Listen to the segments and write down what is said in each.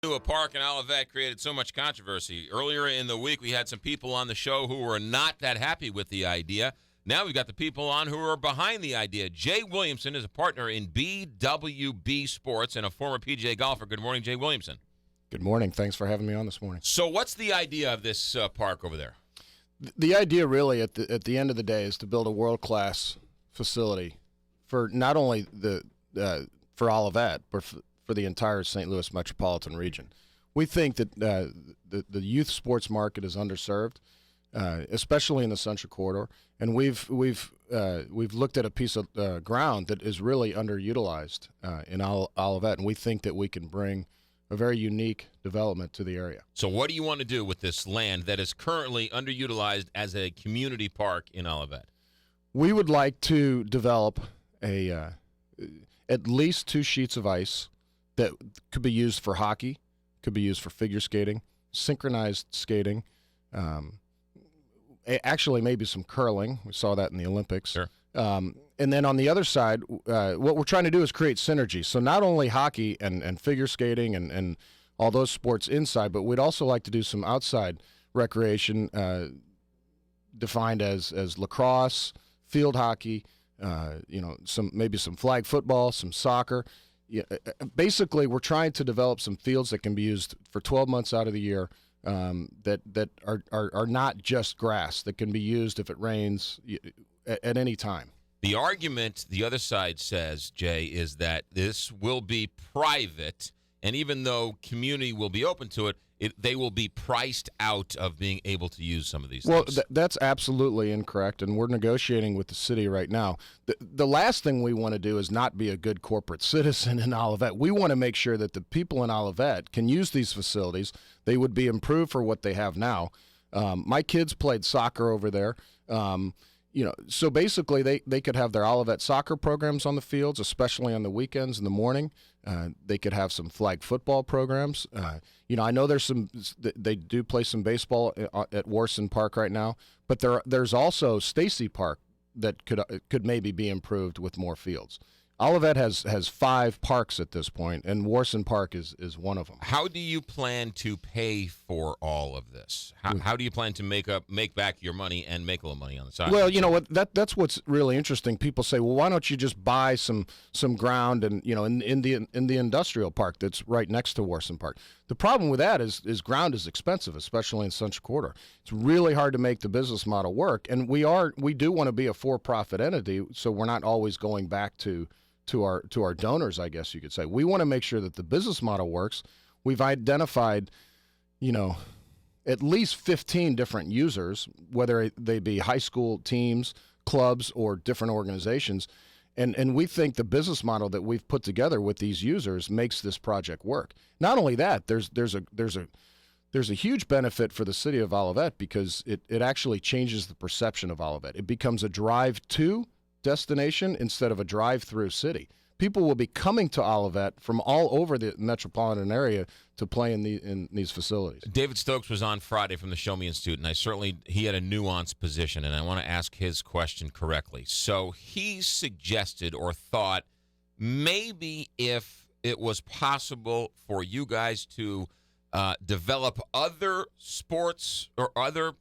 A park in Olivette created so much controversy. Earlier in the week, we had some people on the show who were not that happy with the idea. Now we've got the people on who are behind the idea. Jay Williamson is a partner in BWB Sports and a former PGA golfer. Good morning, Jay Williamson. Good morning. Thanks for having me on this morning. So what's the idea of this park over there? The idea really at the end of the day is to build a world-class facility for not only for Olivette, but for the entire St. Louis metropolitan region. We think that the youth sports market is underserved, especially in the Central Corridor, and we've looked at a piece of ground that is really underutilized in Olivette, and we think that we can bring a very unique development to the area. So what do you want to do with this land that is currently underutilized as a community park in Olivette? We would like to develop at least 2 sheets of ice that could be used for hockey, could be used for figure skating, synchronized skating, actually maybe some curling. We saw that in the Olympics. Sure. And then on the other side, what we're trying to do is create synergy. So not only hockey and figure skating and all those sports inside, but we'd also like to do some outside recreation defined as lacrosse, field hockey, maybe some flag football, some soccer. Yeah, basically, we're trying to develop some fields that can be used for 12 months out of the year that are not just grass, that can be used if it rains at any time. The argument the other side says, Jay, is that this will be private, and even though community will be open to it, they will be priced out of being able to use some of these things. Well, that's absolutely incorrect, and we're negotiating with the city right now. The last thing we want to do is not be a good corporate citizen in Olivette. We want to make sure that the people in Olivette can use these facilities. They would be improved for what they have now. My kids played soccer over there. So basically they could have their Olivette soccer programs on the fields, especially on the weekends in the morning. They could have some flag football programs. I know they do play some baseball at Warson Park right now, but there's also Stacy Park that could maybe be improved with more fields. Olivette has 5 parks at this point, and Warson Park is one of them. How do you plan to pay for all of this? How do you plan to make back your money and make a little money on the side? Well, you know what? That's what's really interesting. People say, well, why don't you just buy some ground and in the industrial park that's right next to Warson Park? The problem with that is ground is expensive, especially in Central Corridor. It's really hard to make the business model work, and we do want to be a for-profit entity, so we're not always going back to our donors, I guess you could say. We want to make sure that the business model works. We've identified, at least 15 different users, whether they be high school teams, clubs, or different organizations. And we think the business model that we've put together with these users makes this project work. Not only that, there's a huge benefit for the city of Olivette because it actually changes the perception of Olivette. It becomes a drive-to destination instead of a drive-through city. People will be coming to Olivette from all over the metropolitan area to play in these facilities. David Stokes was on Friday from the Show Me Institute, and he had a nuanced position, and I want to ask his question correctly. So he suggested or thought maybe if it was possible for you guys to develop other sports or other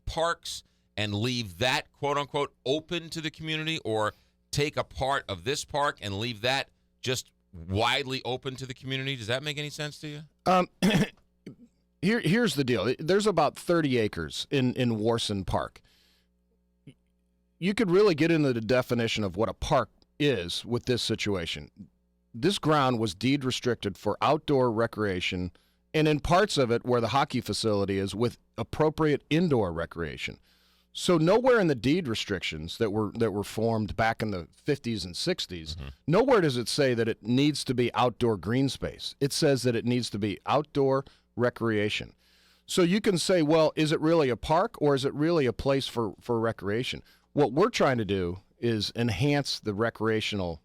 parks and leave that, quote-unquote, open to the community, or take a part of this park and leave that just widely open to the community? Does that make any sense to you? Here's the deal. There's about 30 acres in Warson Park. You could really get into the definition of what a park is with this situation. This ground was deed restricted for outdoor recreation, and in parts of it where the hockey facility is with appropriate indoor recreation. So nowhere in the deed restrictions that were formed back in the 50s and 60s, nowhere does it say that it needs to be outdoor green space. It says that it needs to be outdoor recreation. So you can say, well, is it really a park or is it really a place for recreation? What we're trying to do is enhance the recreational,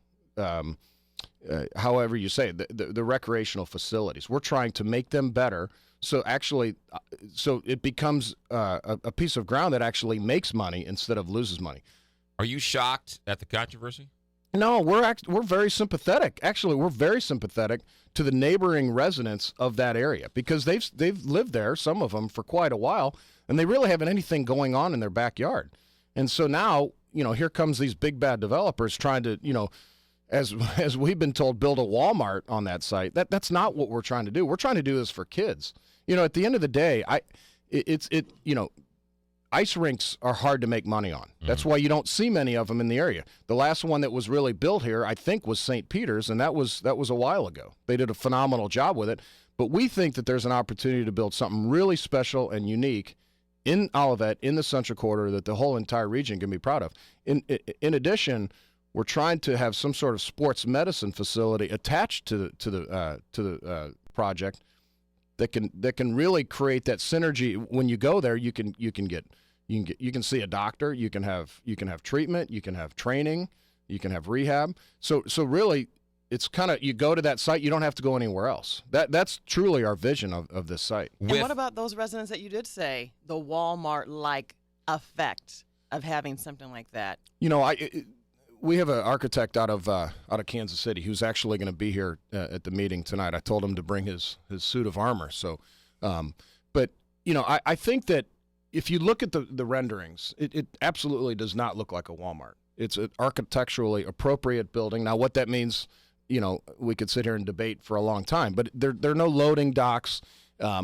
however you say it, the recreational facilities. We're trying to make them better. So it becomes a piece of ground that actually makes money instead of loses money. Are you shocked at the controversy? No, we're very sympathetic. Actually, we're very sympathetic to the neighboring residents of that area because they've lived there, some of them, for quite a while, and they really haven't anything going on in their backyard. And so now, here comes these big bad developers trying to, as we've been told, build a Walmart on that site. That's not what we're trying to do. We're trying to do this for kids. At the end of the day, ice rinks are hard to make money on. That's why you don't see many of them in the area. The last one that was really built here, I think, was St. Peter's, and that was a while ago. They did a phenomenal job with it. But we think that there's an opportunity to build something really special and unique in Olivette, in the Central Quarter, that the whole entire region can be proud of. In addition, we're trying to have some sort of sports medicine facility attached to the project that can really create that synergy. When you go there, you can see a doctor, you can have treatment, you can have training, you can have rehab. So really, it's kind of, you go to that site, you don't have to go anywhere else. That's truly our vision of this site. And what about those residents that you did say, the Walmart-like effect of having something like that? We have an architect out of Kansas City who's actually going to be here at the meeting tonight. I told him to bring his suit of armor. So, but I think that if you look at the renderings, it absolutely does not look like a Walmart. It's an architecturally appropriate building. Now, what that means, we could sit here and debate for a long time. But there are no loading docks.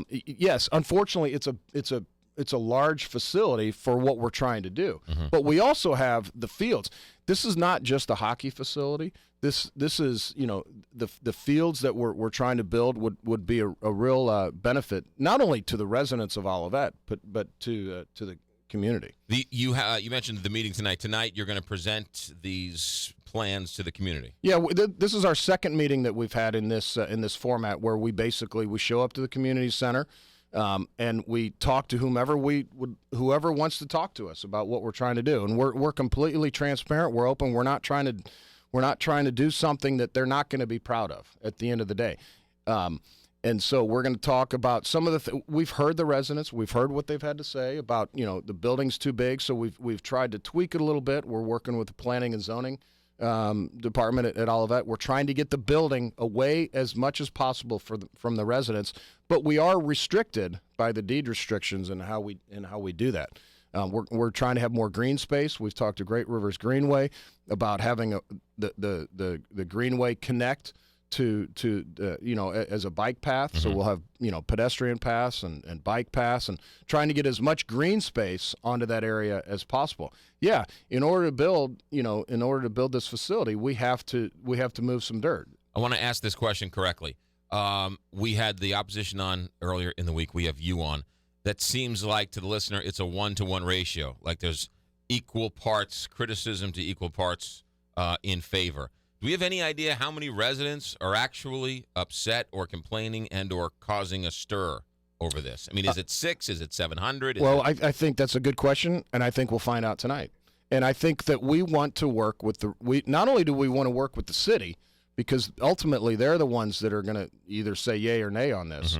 Yes, unfortunately, it's a large facility for what we're trying to do. But we also have the fields. This is not just a hockey facility. This is, the fields that we're trying to build would be a real benefit, not only to the residents of Olivette, but to the community. You mentioned the meeting tonight. Tonight, you're going to present these plans to the community. Yeah, this is our second meeting that we've had in this format, where we show up to the community center. And we talk to whoever wants to talk to us about what we're trying to do, and we're completely transparent. We're open. We're not trying to do something that they're not going to be proud of at the end of the day. And so we're going to talk about some of we've heard the residents. We've heard what they've had to say about the building's too big. So we've tried to tweak it a little bit. We're working with the planning and zoning department at Olivette. We're trying to get the building away as much as possible from the residents, but we are restricted by the deed restrictions and how we do that. We're trying to have more green space. We've talked to Great Rivers Greenway about having the Greenway connect to as a bike path. So we'll have pedestrian paths and bike paths, and trying to get as much green space onto that area as possible. Yeah, in order to build this facility, we have to move some dirt. I want to ask this question correctly. We had the opposition on earlier in the week. We have you on. That seems like, to the listener, it's a 1-to-1 ratio. Like there's equal parts criticism to equal parts in favor. Do we have any idea how many residents are actually upset or complaining and or causing a stir over this? I mean, is it 6? Is it 700? I think that's a good question, and I think we'll find out tonight. And I think that we want to work with not only do we want to work with the city, because ultimately they're the ones that are going to either say yay or nay on this.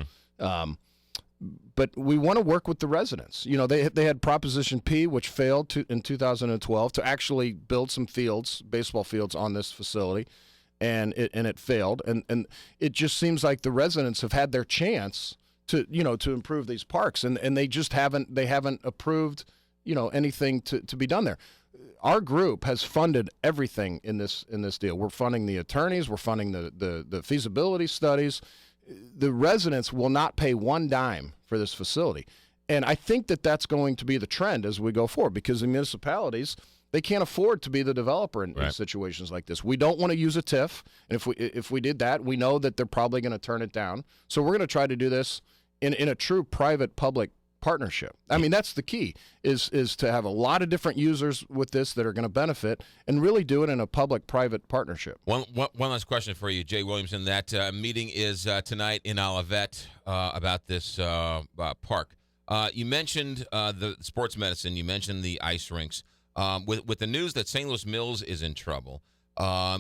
But we want to work with the residents. They had Proposition P, which failed in 2012, to actually build some baseball fields on this facility, and it failed. And it just seems like the residents have had their chance to improve these parks, and they just haven't approved anything to be done there. Our group has funded everything in this deal. We're funding the attorneys. We're funding the feasibility studies. The residents will not pay one dime for this facility. And I think that that's going to be the trend as we go forward, because the municipalities, they can't afford to be the developer in situations like this. We don't want to use a TIF. And if we did that, we know that they're probably going to turn it down. So we're going to try to do this in a true private-public partnership. I mean, that's the key, is to have a lot of different users with this that are going to benefit, and really do it in a public-private partnership. One last question for you, Jay Williamson. That meeting is tonight in Olivette about this park. You mentioned the sports medicine. You mentioned the ice rinks. With the news that St. Louis Mills is in trouble,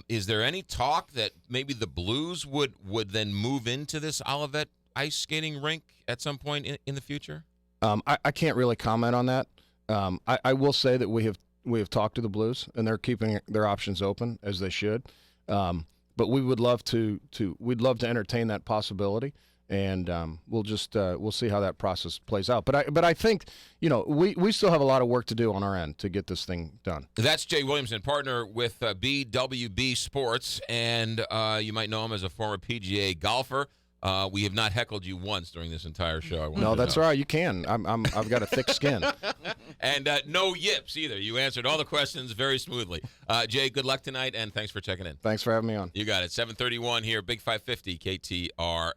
is there any talk that maybe the Blues would then move into this Olivette ice skating rink at some point in the future? I can't really comment on that. I will say that we We have talked to the Blues, and they're keeping their options open as they should. But we would love we'd love to entertain that possibility, and we'll see how that process plays out. But I think we still have a lot of work to do on our end to get this thing done. That's Jay Williamson, partner with BWB Sports, and you might know him as a former PGA golfer. We have not heckled you once during this entire show. No, that's all right. You can. I've got a thick skin. And no yips either. You answered all the questions very smoothly. Jay, good luck tonight, and thanks for checking in. Thanks for having me on. You got it. 7:31 here, Big 550 KTRA.